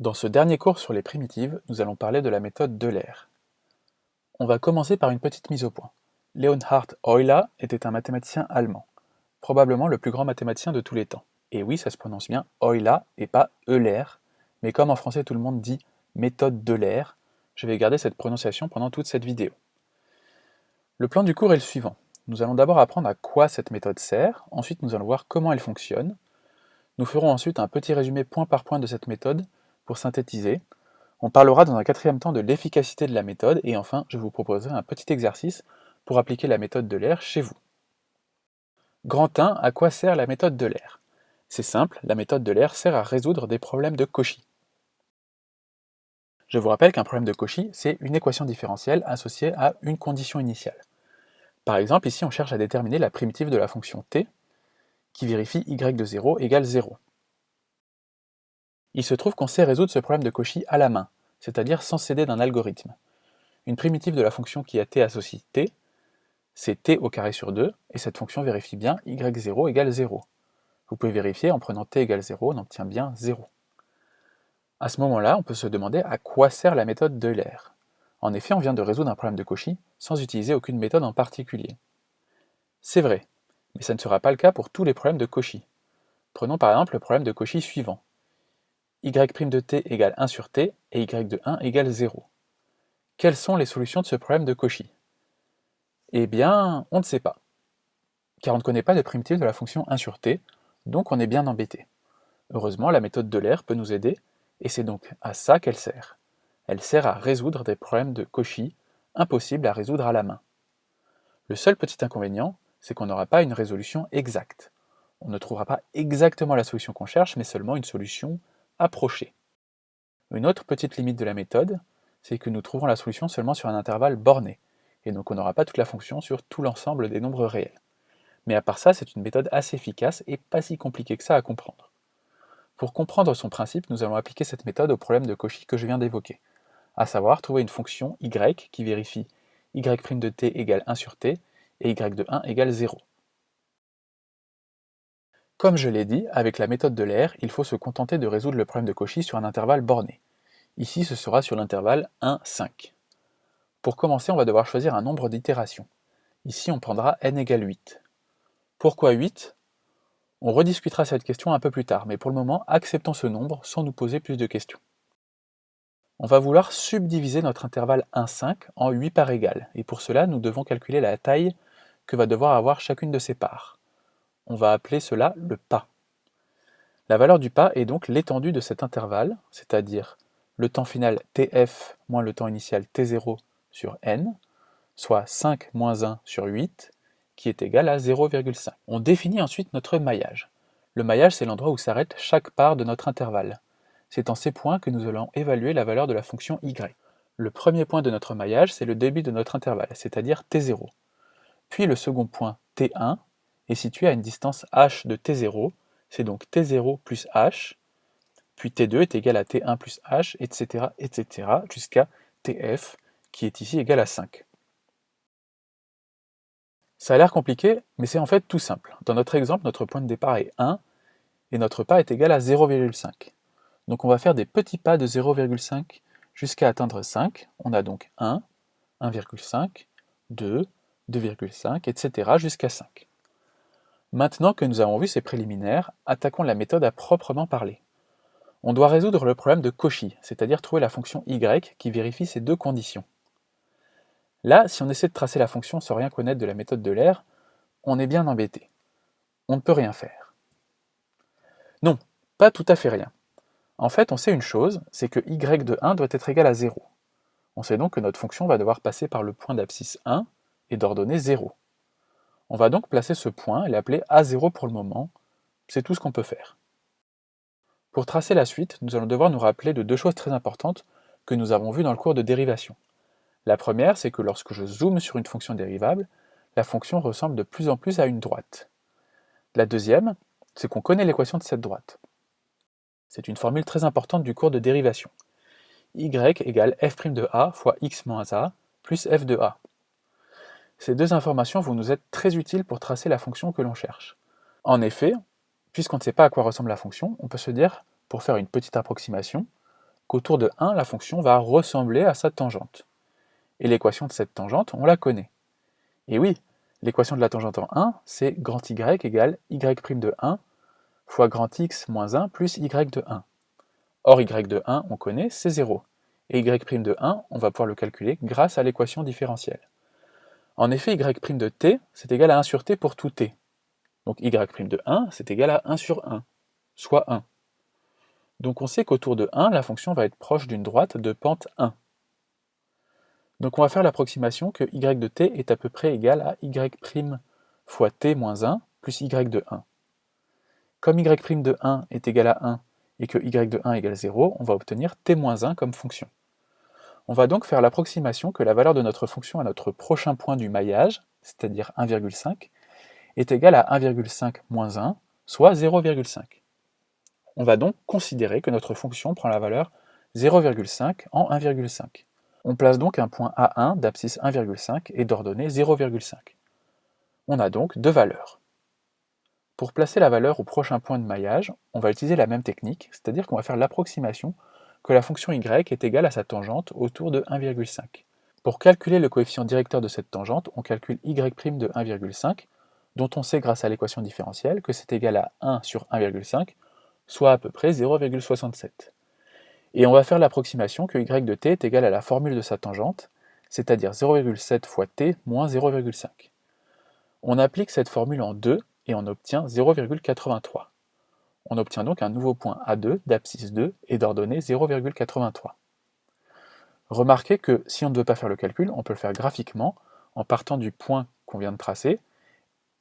Dans ce dernier cours sur les primitives, nous allons parler de la méthode d'Euler. On va commencer par une petite mise au point. Leonhard Euler était un mathématicien allemand, probablement le plus grand mathématicien de tous les temps. Et oui, ça se prononce bien Euler et pas Euler, mais comme en français tout le monde dit méthode d'Euler, je vais garder cette prononciation pendant toute cette vidéo. Le plan du cours est le suivant. Nous allons d'abord apprendre à quoi cette méthode sert, ensuite nous allons voir comment elle fonctionne. Nous ferons ensuite un petit résumé point par point de cette méthode pour synthétiser. On parlera dans un quatrième temps de l'efficacité de la méthode, et enfin, je vous proposerai un petit exercice pour appliquer la méthode d'Euler chez vous. Grand 1, à quoi sert la méthode d'Euler? C'est simple, la méthode d'Euler sert à résoudre des problèmes de Cauchy. Je vous rappelle qu'un problème de Cauchy, c'est une équation différentielle associée à une condition initiale. Par exemple, ici on cherche à déterminer la primitive de la fonction t, qui vérifie y de 0 égale 0. Il se trouve qu'on sait résoudre ce problème de Cauchy à la main, c'est-à-dire sans s'aider d'un algorithme. Une primitive de la fonction qui a t associe t, c'est t au carré sur 2, et cette fonction vérifie bien y0 égale 0. Vous pouvez vérifier en prenant t égale 0, on obtient bien 0. À ce moment-là, on peut se demander à quoi sert la méthode d'Euler. En effet, on vient de résoudre un problème de Cauchy sans utiliser aucune méthode en particulier. C'est vrai, mais ça ne sera pas le cas pour tous les problèmes de Cauchy. Prenons par exemple le problème de Cauchy suivant. y' de t égale 1 sur t et y de 1 égale 0. Quelles sont les solutions de ce problème de Cauchy? Eh bien, on ne sait pas, car on ne connaît pas de primitive de la fonction 1 sur t, donc on est bien embêté. Heureusement, la méthode d'Euler peut nous aider, et c'est donc à ça qu'elle sert. Elle sert à résoudre des problèmes de Cauchy impossibles à résoudre à la main. Le seul petit inconvénient, c'est qu'on n'aura pas une résolution exacte. On ne trouvera pas exactement la solution qu'on cherche, mais seulement une solution approchée. Une autre petite limite de la méthode, c'est que nous trouverons la solution seulement sur un intervalle borné, et donc on n'aura pas toute la fonction sur tout l'ensemble des nombres réels. Mais à part ça, c'est une méthode assez efficace et pas si compliquée que ça à comprendre. Pour comprendre son principe, nous allons appliquer cette méthode au problème de Cauchy que je viens d'évoquer, à savoir trouver une fonction y qui vérifie y' de t égale 1 sur t et y de 1 égale 0. Comme je l'ai dit, avec la méthode d'Euler, il faut se contenter de résoudre le problème de Cauchy sur un intervalle borné. Ici, ce sera sur l'intervalle 1, 5. Pour commencer, on va devoir choisir un nombre d'itérations. Ici, on prendra n égale 8. Pourquoi 8? On rediscutera cette question un peu plus tard, mais pour le moment, acceptons ce nombre sans nous poser plus de questions. On va vouloir subdiviser notre intervalle 1, 5 en 8 parts égales, et pour cela, nous devons calculer la taille que va devoir avoir chacune de ces parts. On va appeler cela le pas. La valeur du pas est donc l'étendue de cet intervalle, c'est-à-dire le temps final tf moins le temps initial t0 sur n, soit 5 moins 1 sur 8, qui est égal à 0,5. On définit ensuite notre maillage. Le maillage, c'est l'endroit où s'arrête chaque part de notre intervalle. C'est en ces points que nous allons évaluer la valeur de la fonction y. Le premier point de notre maillage, c'est le début de notre intervalle, c'est-à-dire t0. Puis le second point, t1, est situé à une distance h de t0, c'est donc t0 plus h, puis t2 est égal à t1 plus h, etc., jusqu'à tf, qui est ici égal à 5. Ça a l'air compliqué, mais c'est en fait tout simple. Dans notre exemple, notre point de départ est 1, et notre pas est égal à 0,5. Donc on va faire des petits pas de 0,5 jusqu'à atteindre 5. On a donc 1, 1,5, 2, 2,5, etc. jusqu'à 5. Maintenant que nous avons vu ces préliminaires, attaquons la méthode à proprement parler. On doit résoudre le problème de Cauchy, c'est-à-dire trouver la fonction y qui vérifie ces deux conditions. Là, si on essaie de tracer la fonction sans rien connaître de la méthode d'Euler, on est bien embêté. On ne peut rien faire. Non, pas tout à fait rien. En fait, on sait une chose, c'est que y de 1 doit être égal à 0. On sait donc que notre fonction va devoir passer par le point d'abscisse 1 et d'ordonnée 0. On va donc placer ce point et l'appeler A0 pour le moment, c'est tout ce qu'on peut faire. Pour tracer la suite, nous allons devoir nous rappeler de deux choses très importantes que nous avons vues dans le cours de dérivation. La première, c'est que lorsque je zoome sur une fonction dérivable, la fonction ressemble de plus en plus à une droite. La deuxième, c'est qu'on connaît l'équation de cette droite. C'est une formule très importante du cours de dérivation. y égale f' de a fois x moins a plus f de a. Ces deux informations vont nous être très utiles pour tracer la fonction que l'on cherche. En effet, puisqu'on ne sait pas à quoi ressemble la fonction, on peut se dire, pour faire une petite approximation, qu'autour de 1, la fonction va ressembler à sa tangente. Et l'équation de cette tangente, on la connaît. Et oui, l'équation de la tangente en 1, c'est grand Y égale y' de 1 fois grand X moins 1 plus Y de 1. Or, Y de 1, on connaît, c'est 0. Et Y' de 1, on va pouvoir le calculer grâce à l'équation différentielle. En effet, Y' de t, c'est égal à 1 sur t pour tout t. Donc Y' de 1, c'est égal à 1 sur 1, soit 1. Donc on sait qu'autour de 1, la fonction va être proche d'une droite de pente 1. Donc on va faire l'approximation que y de t est à peu près égal à y' fois t moins 1 plus y de 1. Comme y' de 1 est égal à 1 et que y de 1 égale 0, on va obtenir t moins 1 comme fonction. On va donc faire l'approximation que la valeur de notre fonction à notre prochain point du maillage, c'est-à-dire 1,5, est égale à 1,5 moins 1, soit 0,5. On va donc considérer que notre fonction prend la valeur 0,5 en 1,5. On place donc un point A1 d'abscisse 1,5 et d'ordonnée 0,5. On a donc deux valeurs. Pour placer la valeur au prochain point de maillage, on va utiliser la même technique, c'est-à-dire qu'on va faire l'approximation que la fonction y est égale à sa tangente autour de 1,5. Pour calculer le coefficient directeur de cette tangente, on calcule y' de 1,5, dont on sait grâce à l'équation différentielle que c'est égal à 1 sur 1,5, soit à peu près 0,67. Et on va faire l'approximation que y de t est égal à la formule de sa tangente, c'est-à-dire 0,7 fois t moins 0,5. On applique cette formule en 2 et on obtient 0,83. On obtient donc un nouveau point A2 d'abscisse 2 et d'ordonnée 0,83. Remarquez que si on ne veut pas faire le calcul, on peut le faire graphiquement en partant du point qu'on vient de tracer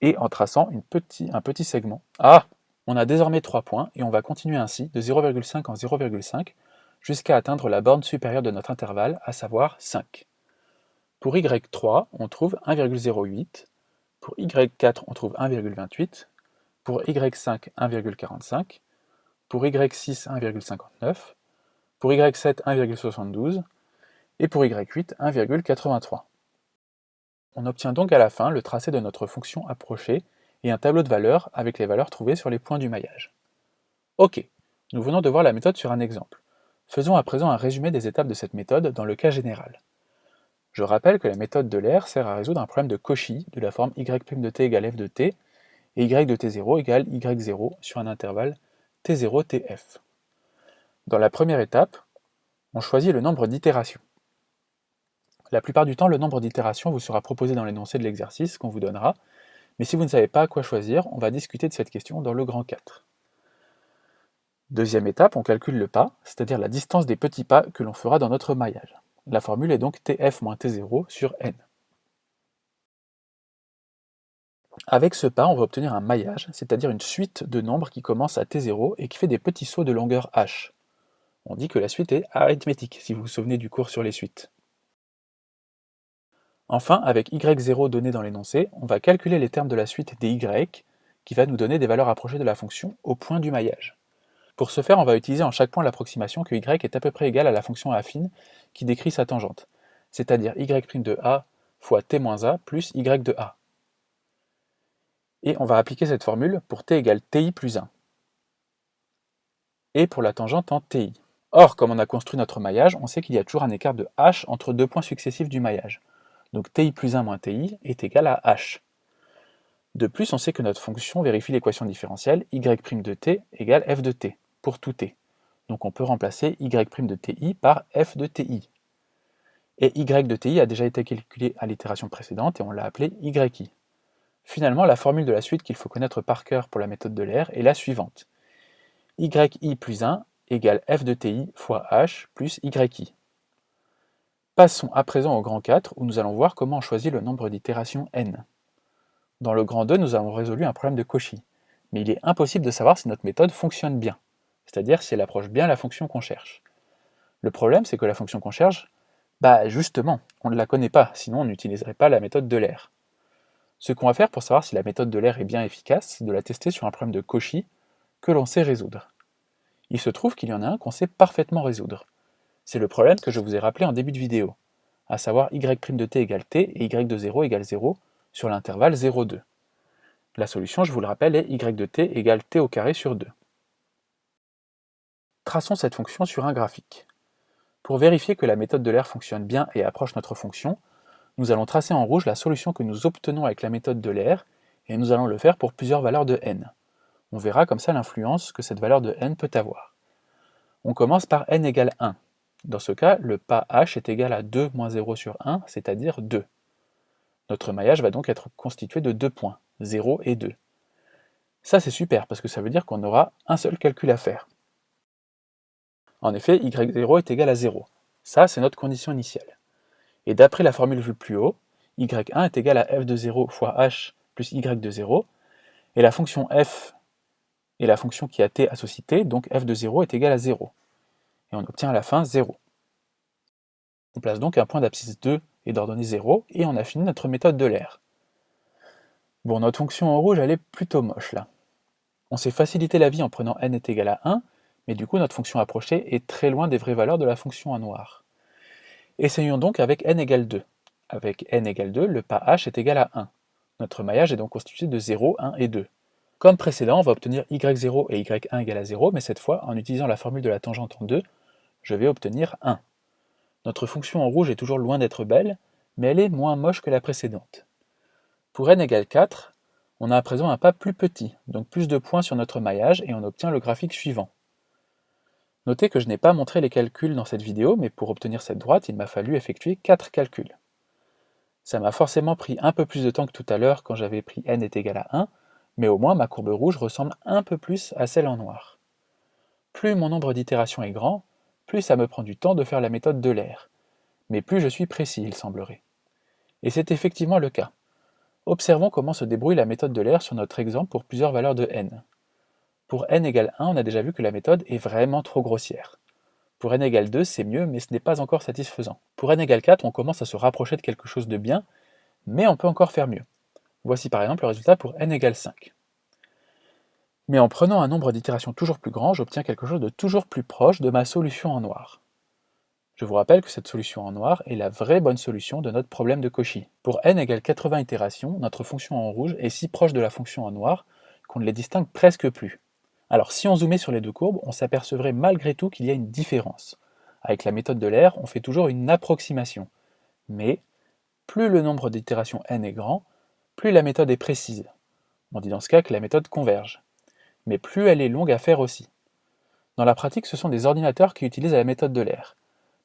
et en traçant un petit segment. Ah! On a désormais 3 points et on va continuer ainsi de 0,5 en 0,5 jusqu'à atteindre la borne supérieure de notre intervalle, à savoir 5. Pour y3, on trouve 1,08, pour y4, on trouve 1,28, pour y5, 1,45, pour y6, 1,59, pour y7, 1,72, et pour y8, 1,83. On obtient donc à la fin le tracé de notre fonction approchée et un tableau de valeurs avec les valeurs trouvées sur les points du maillage. Ok, nous venons de voir la méthode sur un exemple. Faisons à présent un résumé des étapes de cette méthode dans le cas général. Je rappelle que la méthode d'Euler sert à résoudre un problème de Cauchy de la forme y' de t égale f de t et y de t0 égale y0 sur un intervalle t0, tf. Dans la première étape, on choisit le nombre d'itérations. La plupart du temps, le nombre d'itérations vous sera proposé dans l'énoncé de l'exercice qu'on vous donnera, mais si vous ne savez pas à quoi choisir, on va discuter de cette question dans le grand 4. Deuxième étape, on calcule le pas, c'est-à-dire la distance des petits pas que l'on fera dans notre maillage. La formule est donc tf moins t0 sur n. Avec ce pas, on va obtenir un maillage, c'est-à-dire une suite de nombres qui commence à t0 et qui fait des petits sauts de longueur h. On dit que la suite est arithmétique, si vous vous souvenez du cours sur les suites. Enfin, avec y0 donné dans l'énoncé, on va calculer les termes de la suite des y, qui va nous donner des valeurs approchées de la fonction au point du maillage. Pour ce faire, on va utiliser en chaque point l'approximation que y est à peu près égale à la fonction affine qui décrit sa tangente, c'est-à-dire y' de a fois t moins a plus y de a. Et on va appliquer cette formule pour t égale ti plus 1. Et pour la tangente en ti. Or, comme on a construit notre maillage, on sait qu'il y a toujours un écart de h entre deux points successifs du maillage. Donc ti plus 1 moins ti est égal à h. De plus, on sait que notre fonction vérifie l'équation différentielle y' de t égale f de t, pour tout t. Donc on peut remplacer y' de ti par f de ti. Et y de ti a déjà été calculé à l'itération précédente et on l'a appelé yi. Finalement, la formule de la suite qu'il faut connaître par cœur pour la méthode d'Euler est la suivante. yi plus 1 égale f de ti fois h plus yi. Passons à présent au grand 4 où nous allons voir comment on choisit le nombre d'itérations n. Dans le grand 2, nous avons résolu un problème de Cauchy, mais il est impossible de savoir si notre méthode fonctionne bien, c'est-à-dire si elle approche bien la fonction qu'on cherche. Le problème, c'est que la fonction qu'on cherche, justement, on ne la connaît pas, sinon on n'utiliserait pas la méthode d'Euler. Ce qu'on va faire pour savoir si la méthode d'Euler est bien efficace, c'est de la tester sur un problème de Cauchy que l'on sait résoudre. Il se trouve qu'il y en a un qu'on sait parfaitement résoudre. C'est le problème que je vous ai rappelé en début de vidéo, à savoir y' de t égale t et y de 0 égale 0 sur l'intervalle 0,2. La solution, je vous le rappelle, est y de t égale t au carré sur 2. Traçons cette fonction sur un graphique. Pour vérifier que la méthode de l'air fonctionne bien et approche notre fonction, nous allons tracer en rouge la solution que nous obtenons avec la méthode de l'air, et nous allons le faire pour plusieurs valeurs de n. On verra comme ça l'influence que cette valeur de n peut avoir. On commence par n égale 1. Dans ce cas, le pas h est égal à 2 moins 0 sur 1, c'est-à-dire 2. Notre maillage va donc être constitué de 2 points, 0 et 2. Ça c'est super, parce que ça veut dire qu'on aura un seul calcul à faire. En effet, y0 est égal à 0. Ça, c'est notre condition initiale. Et d'après la formule vue plus haut, y1 est égal à f de 0 fois h plus y de 0, et la fonction f est la fonction qui a t associe t, donc f de 0 est égal à 0. Et on obtient à la fin 0. On place donc un point d'abscisse 2 et d'ordonnée 0, et on a fini notre méthode de l'air. Bon, notre fonction en rouge, elle est plutôt moche là. On s'est facilité la vie en prenant n est égal à 1, mais du coup notre fonction approchée est très loin des vraies valeurs de la fonction en noir. Essayons donc avec n égale 2. Avec n égale 2, le pas h est égal à 1. Notre maillage est donc constitué de 0, 1 et 2. Comme précédent, on va obtenir y0 et y1 égale à 0, mais cette fois, en utilisant la formule de la tangente en 2, je vais obtenir 1. Notre fonction en rouge est toujours loin d'être belle, mais elle est moins moche que la précédente. Pour n égale 4, on a à présent un pas plus petit, donc plus de points sur notre maillage, et on obtient le graphique suivant. Notez que je n'ai pas montré les calculs dans cette vidéo, mais pour obtenir cette droite, il m'a fallu effectuer 4 calculs. Ça m'a forcément pris un peu plus de temps que tout à l'heure quand j'avais pris n est égal à 1, mais au moins ma courbe rouge ressemble un peu plus à celle en noir. Plus mon nombre d'itérations est grand, plus ça me prend du temps de faire la méthode de l'air, mais plus je suis précis, il semblerait. Et c'est effectivement le cas. Observons comment se débrouille la méthode de l'air sur notre exemple pour plusieurs valeurs de n. Pour n égale 1, on a déjà vu que la méthode est vraiment trop grossière. Pour n égale 2, c'est mieux, mais ce n'est pas encore satisfaisant. Pour n égale 4, on commence à se rapprocher de quelque chose de bien, mais on peut encore faire mieux. Voici par exemple le résultat pour n égale 5. Mais en prenant un nombre d'itérations toujours plus grand, j'obtiens quelque chose de toujours plus proche de ma solution en noir. Je vous rappelle que cette solution en noir est la vraie bonne solution de notre problème de Cauchy. Pour n égale 80 itérations, notre fonction en rouge est si proche de la fonction en noir qu'on ne les distingue presque plus. Alors si on zoomait sur les deux courbes, on s'apercevrait malgré tout qu'il y a une différence. Avec la méthode de l'air, on fait toujours une approximation. Mais plus le nombre d'itérations n est grand, plus la méthode est précise. On dit dans ce cas que la méthode converge. Mais plus elle est longue à faire aussi. Dans la pratique, ce sont des ordinateurs qui utilisent la méthode de l'air.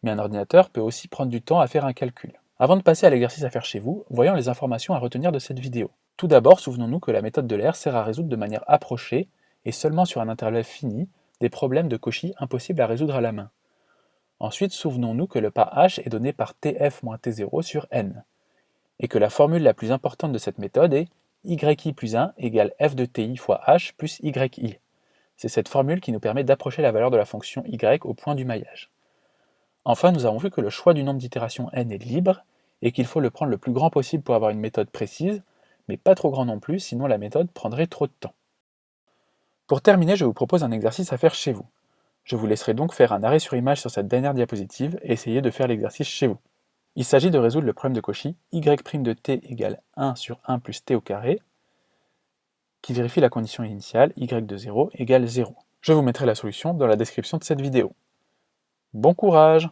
Mais un ordinateur peut aussi prendre du temps à faire un calcul. Avant de passer à l'exercice à faire chez vous, voyons les informations à retenir de cette vidéo. Tout d'abord, souvenons-nous que la méthode de l'air sert à résoudre de manière approchée, et seulement sur un intervalle fini, des problèmes de Cauchy impossibles à résoudre à la main. Ensuite, souvenons-nous que le pas h est donné par tf moins t0 sur n, et que la formule la plus importante de cette méthode est yi plus 1 égale f de ti fois h plus yi. C'est cette formule qui nous permet d'approcher la valeur de la fonction y au point du maillage. Enfin, nous avons vu que le choix du nombre d'itérations n est libre, et qu'il faut le prendre le plus grand possible pour avoir une méthode précise, mais pas trop grand non plus, sinon la méthode prendrait trop de temps. Pour terminer, je vous propose un exercice à faire chez vous. Je vous laisserai donc faire un arrêt sur image sur cette dernière diapositive et essayer de faire l'exercice chez vous. Il s'agit de résoudre le problème de Cauchy y' de t égale 1 sur 1 plus t au carré, qui vérifie la condition initiale y de 0 égale 0. Je vous mettrai la solution dans la description de cette vidéo. Bon courage!